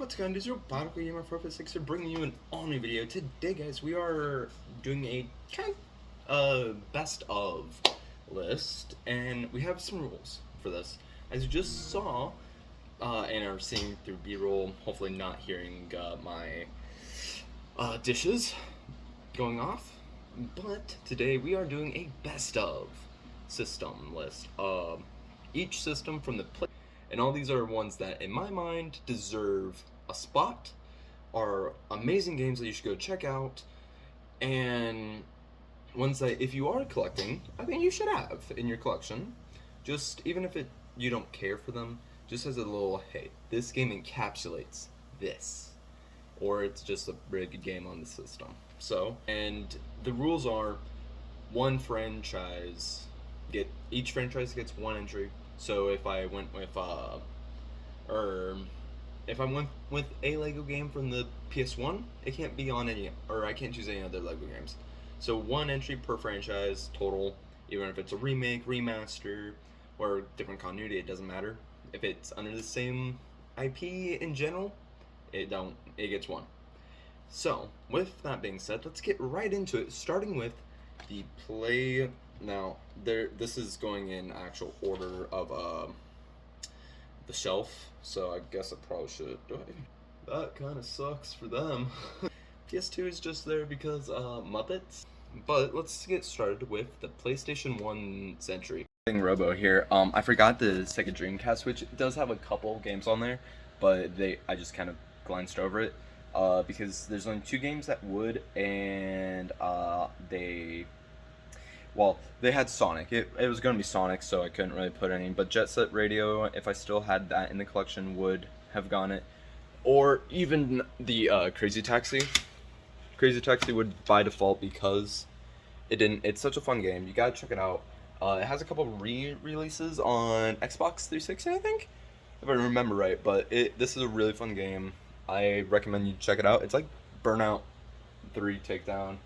What's going on, Digital Bionicle Gamer 456 here, bringing you an all-new video. Today, guys, we are doing a kind of best of list, and we have some rules for this. As you just saw, and are seeing through B-roll, hopefully not hearing my dishes going off, but today we are doing a best of system list. Each system from the play. And all these are ones that, in my mind, deserve a spot, are amazing games that you should go check out, and ones that, if you are collecting, I think you should have in your collection. Just, even if you don't care for them, just as a little, hey, this game encapsulates this. Or it's just a really good game on the system. So, and the rules are, each franchise gets one entry. So if I went with if I went with a Lego game from the PS1, it can't be on I can't choose any other Lego games. So one entry per franchise total, even if it's a remake, remaster, or different continuity, it doesn't matter. If it's under the same IP in general, it gets one. So with that being said, let's get right into it, starting with the play. Now, this is going in actual order of the shelf, so I guess I probably should. That kind of sucks for them. PS2 is just there because Muppets. But let's get started with the PlayStation 1 entry. Robo here. I forgot the Sega Dreamcast, which does have a couple games on there, but I just kind of glanced over it because there's only 2 games that would, and they had Sonic. It was going to be Sonic, so I couldn't really put any. But Jet Set Radio, if I still had that in the collection, would have gone it. Or even the Crazy Taxi. Crazy Taxi would by default because it didn't. It's such a fun game. You gotta check it out. It has a couple re-releases on Xbox 360, I think, if I remember right. But this is a really fun game. I recommend you check it out. It's like Burnout 3 Takedown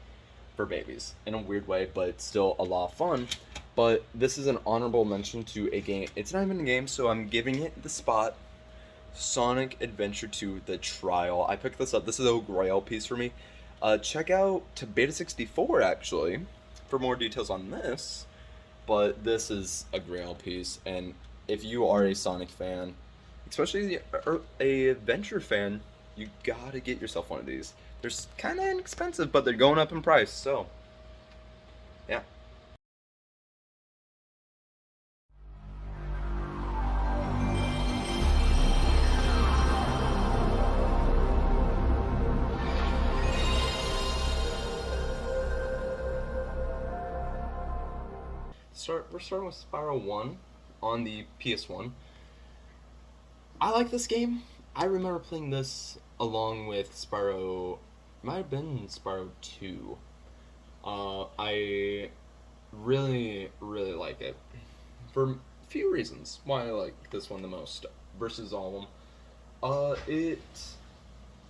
for babies in a weird way, but it's still a lot of fun. But this is an honorable mention to a game. It's not even a game, so I'm giving it the spot. Sonic Adventure 2 The Trial. I picked this up. This is a grail piece for me. Check out to Beta 64 actually for more details on this, but this is a grail piece, and if you are a Sonic fan, especially a adventure fan, you gotta get yourself one of these. They're kind of inexpensive, but they're going up in price, so yeah. We're starting with Spyro 1 on the PS1. I like this game. I remember playing this along with Spyro. It might have been Spyro 2. I really, really like it for a few reasons why I like this one the most versus all of them.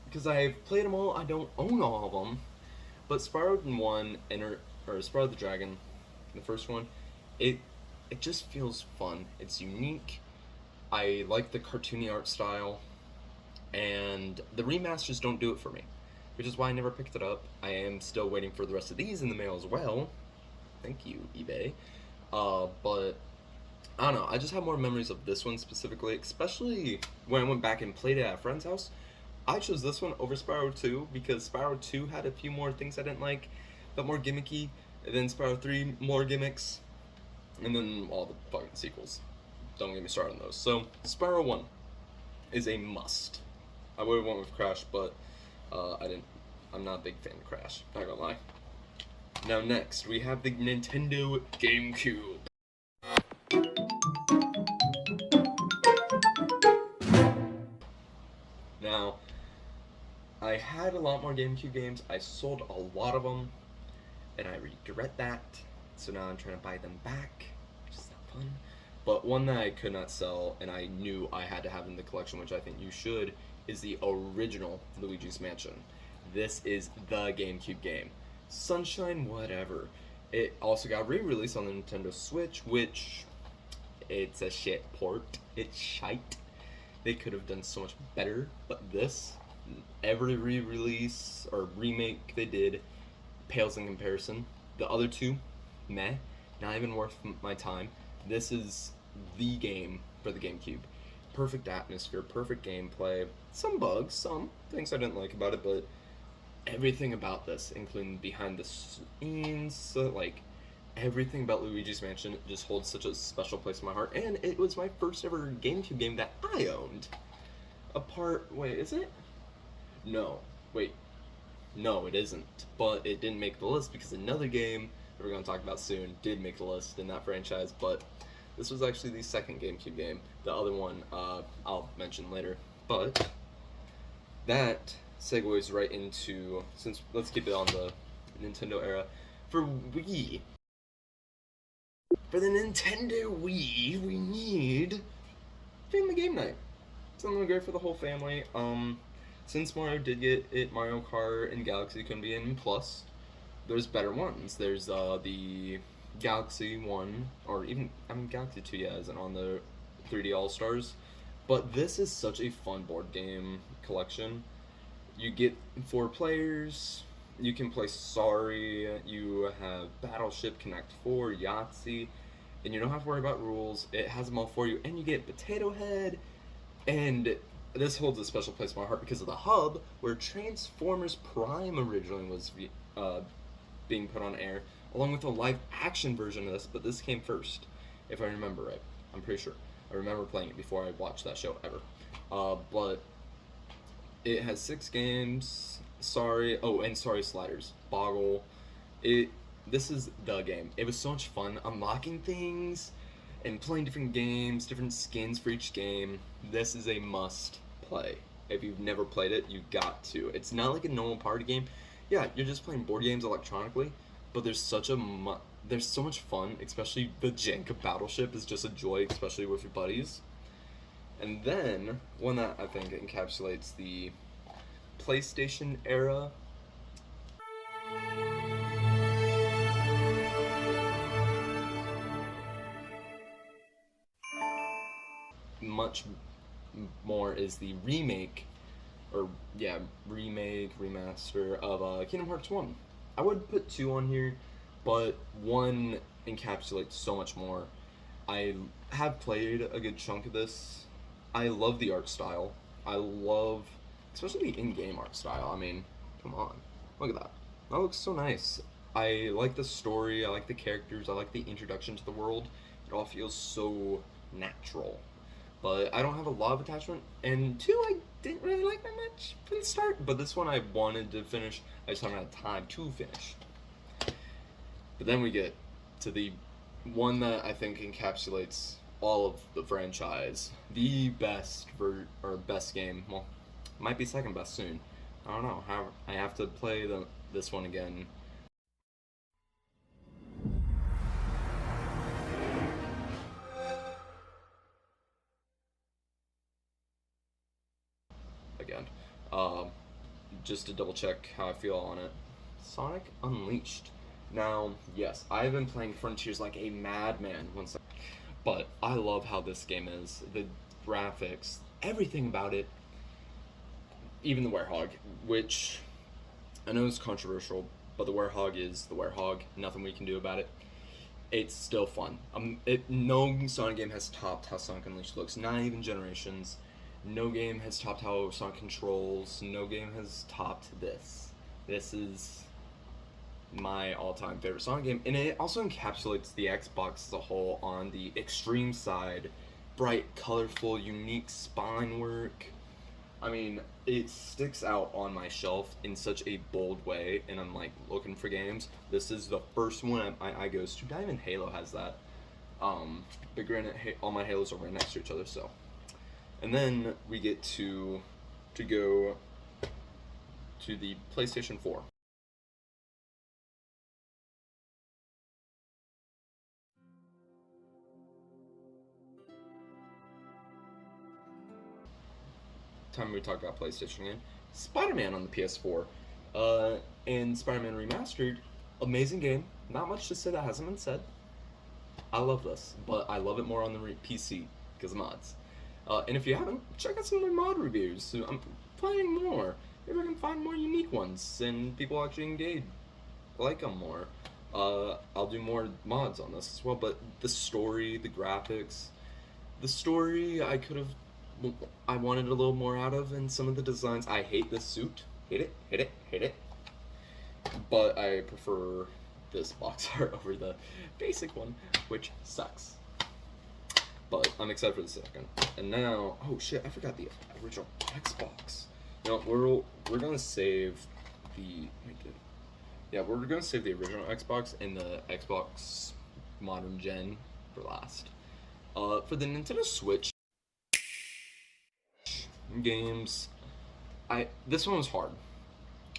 Because I've played them all, I don't own all of them, but Spyro 1 or Spyro the Dragon, the first one, it just feels fun. It's unique. I like the cartoony art style, and the remasters don't do it for me, which is why I never picked it up. I am still waiting for the rest of these in the mail as well. Thank you, eBay. But I don't know. I just have more memories of this one specifically, especially when I went back and played it at a friend's house. I chose this one over Spyro 2 because Spyro 2 had a few more things I didn't like, but more gimmicky. And then Spyro 3, more gimmicks. And then all the fucking sequels. Don't get me started on those. So, Spyro 1 is a must. I would have went with Crash, but I'm not a big fan of Crash, not gonna lie. Now next, we have the Nintendo GameCube. Now, I had a lot more GameCube games. I sold a lot of them, and I regret that. So now I'm trying to buy them back, which is not fun. But one that I could not sell, and I knew I had to have in the collection, which I think you should, is the original Luigi's Mansion. This is the GameCube game. Sunshine, whatever. It also got re-released on the Nintendo Switch, which, it's a shit port. It's shite. They could have done so much better, but this, every re-release or remake they did pales in comparison. The other two, meh, not even worth my time. This is the game for the GameCube. Perfect atmosphere, perfect gameplay. Some bugs, some things I didn't like about it, but everything about this, including behind the scenes, so, like everything about Luigi's Mansion, just holds such a special place in my heart. And it was my first ever GameCube game that I owned. Wait, is it? No, wait, no, it isn't. But it didn't make the list because another game that we're going to talk about soon did make the list in that franchise. But this was actually the second GameCube game. The other one I'll mention later. But that segues right into, since let's keep it on the Nintendo era. For Wii, for the Nintendo Wii, we need family game night. Something great for the whole family. Since Mario did get it, Mario Kart and Galaxy couldn't be in Plus. There's better ones. There's the Galaxy one, or even Galaxy 2, yeah, isn't on the 3D All Stars. But this is such a fun board game collection. You get 4 players. You can play Sorry. You have Battleship, Connect 4, Yahtzee, and you don't have to worry about rules. It has them all for you, and you get Potato Head. And this holds a special place in my heart because of the hub, where Transformers Prime originally was being put on air, along with a live action version of this. But this came first, if I remember right. I'm pretty sure. I remember playing it before I watched that show ever. But it has 6 games. Sorry. Oh, and Sorry Sliders. Boggle. This is the game. It was so much fun unlocking things and playing different games, different skins for each game. This is a must play. If you've never played it, you got to. It's not like a normal party game. Yeah, you're just playing board games electronically, but there's so much fun, especially the jank of Battleship is just a joy, especially with your buddies. And then, one that I think encapsulates the PlayStation era, much more, is the remaster of Kingdom Hearts 1. I would put 2 on here, but 1 encapsulates so much more. I have played a good chunk of this. I love the art style. I love, especially the in-game art style. I mean, come on. Look at that. That looks so nice. I like the story. I like the characters. I like the introduction to the world. It all feels so natural. But I don't have a lot of attachment. And 2, I didn't really like that much from the start. But this one I wanted to finish. I just haven't had time to finish. But then we get to the one that I think encapsulates all of the franchise. The best best game. Well, might be second best soon. I don't know. I have to play this one again. Again. Just to double check how I feel on it. Sonic Unleashed. Now, yes, I've been playing Frontiers like a madman but I love how this game is. The graphics, everything about it, even the Werehog, which I know is controversial, but the Werehog is the Werehog. Nothing we can do about it. It's still fun. No Sonic game has topped how Sonic Unleashed looks. Not even Generations. No game has topped how Sonic controls. No game has topped this. This is my all-time favorite Sonic game, and it also encapsulates the Xbox as a whole on the extreme side. Bright, colorful, unique spine work. I mean, it sticks out on my shelf in such a bold way, and I'm like looking for games. This is the first one I goes to. Not even Halo has that. But granted, all my Halos are right next to each other, so. And then we get to go to the PlayStation 4. Time we talk about PlayStation again. Spider-Man on the PS4, and Spider-Man Remastered, amazing game. Not much to say that hasn't been said. I love this, but I love it more on the PC because of mods. And if you haven't, check out some of my mod reviews. So I'm planning more. Maybe I can find more unique ones and people actually engage, like them more. I'll do more mods on this as well. But the story, the graphics, the story, I wanted a little more out of, and some of the designs. I hate this suit. Hate it. Hate it. Hate it. But I prefer this box art over the basic one, which sucks. But I'm excited for the second. And now, oh shit, I forgot the original Xbox. No, we're gonna save the. Yeah, we're gonna save the original Xbox and the Xbox modern gen for last. For the Nintendo Switch games, this one was hard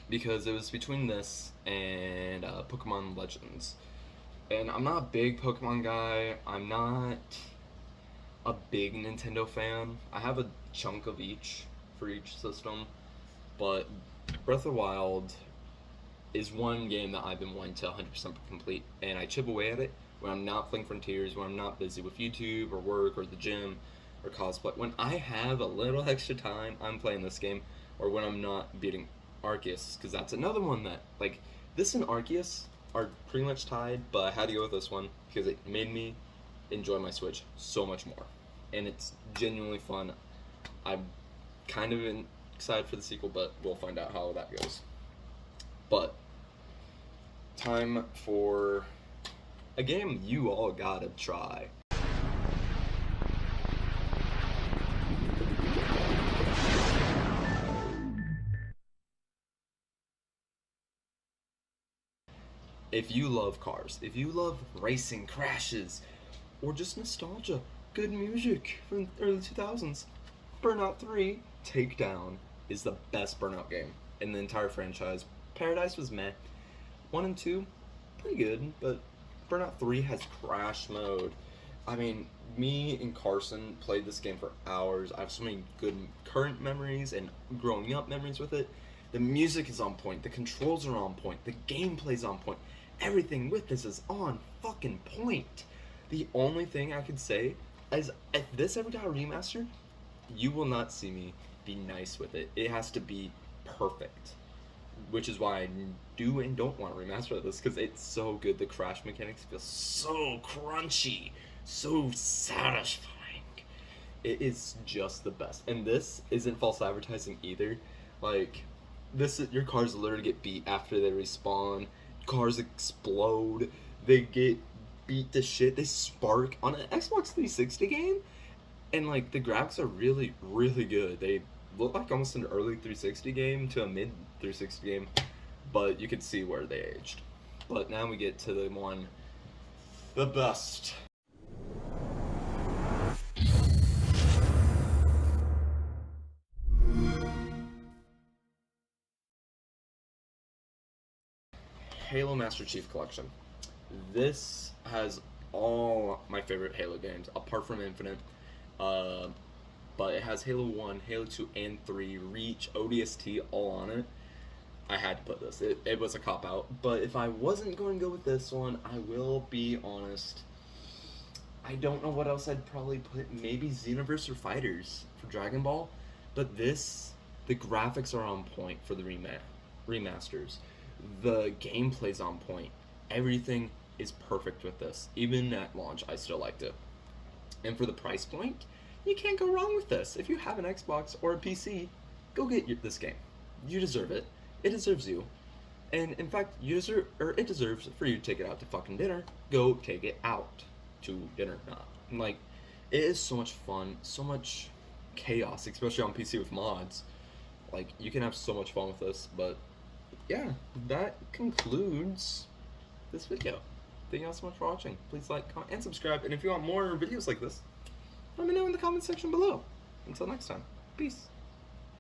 because it was between this and Pokemon Legends. And I'm not a big Pokemon guy. I'm not a big Nintendo fan. I have a chunk of each for each system, but Breath of the Wild is one game that I've been wanting to 100% complete, and I chip away at it when I'm not playing Frontiers, when I'm not busy with YouTube or work or the gym or cosplay. When I have a little extra time, I'm playing this game, or when I'm not beating Arceus, because that's another one that, like, this and Arceus are pretty much tied, but I had to go with this one because it made me enjoy my Switch so much more, and it's genuinely fun. I'm kind of excited for the sequel, but we'll find out how that goes. But time for a game you all gotta try. If you love cars, if you love racing, crashes, or just nostalgia, good music from the early 2000s, Burnout 3 Takedown is the best Burnout game in the entire franchise. Paradise was meh. 1 and 2, pretty good, but Burnout 3 has crash mode. I mean, me and Carson played this game for hours. I have so many good current memories and growing up memories with it. The music is on point, the controls are on point, the gameplay's on point. Everything with this is on fucking point. The only thing I could say is if this ever got a remaster, you will not see me be nice with it. It has to be perfect. Which is why I do and don't want to remaster this, because it's so good. The crash mechanics feel so crunchy, so satisfying. It is just the best. And this isn't false advertising either. Like, your cars literally get beat after they respawn. Cars explode. They get beat to shit. They spark on an Xbox 360 game. And, like, the graphics are really, really good. They look like almost an early 360 game to a mid 360 game, but you can see where they aged. But now we get to the best. Halo Master Chief Collection. This has all my favorite Halo games, apart from Infinite. But it has Halo 1, Halo 2, and 3, Reach, ODST, all on it. I had to put this. It was a cop-out. But if I wasn't going to go with this one, I will be honest. I don't know what else I'd probably put. Maybe Xenoverse or Fighters for Dragon Ball. But the graphics are on point for the remasters. The gameplay's on point. Everything is perfect with this. Even at launch, I still liked it. And for the price point, you can't go wrong with this. If you have an Xbox or a PC, go get this game. You deserve it. It deserves you. And in fact, it deserves for you to take it out to fucking dinner. Go take it out to dinner. Like, it is so much fun, so much chaos, especially on PC with mods. Like, you can have so much fun with this. But yeah, that concludes this video. Thank you all so much for watching. Please like, comment, and subscribe. And if you want more videos like this, let me know in the comment section below. Until next time, peace.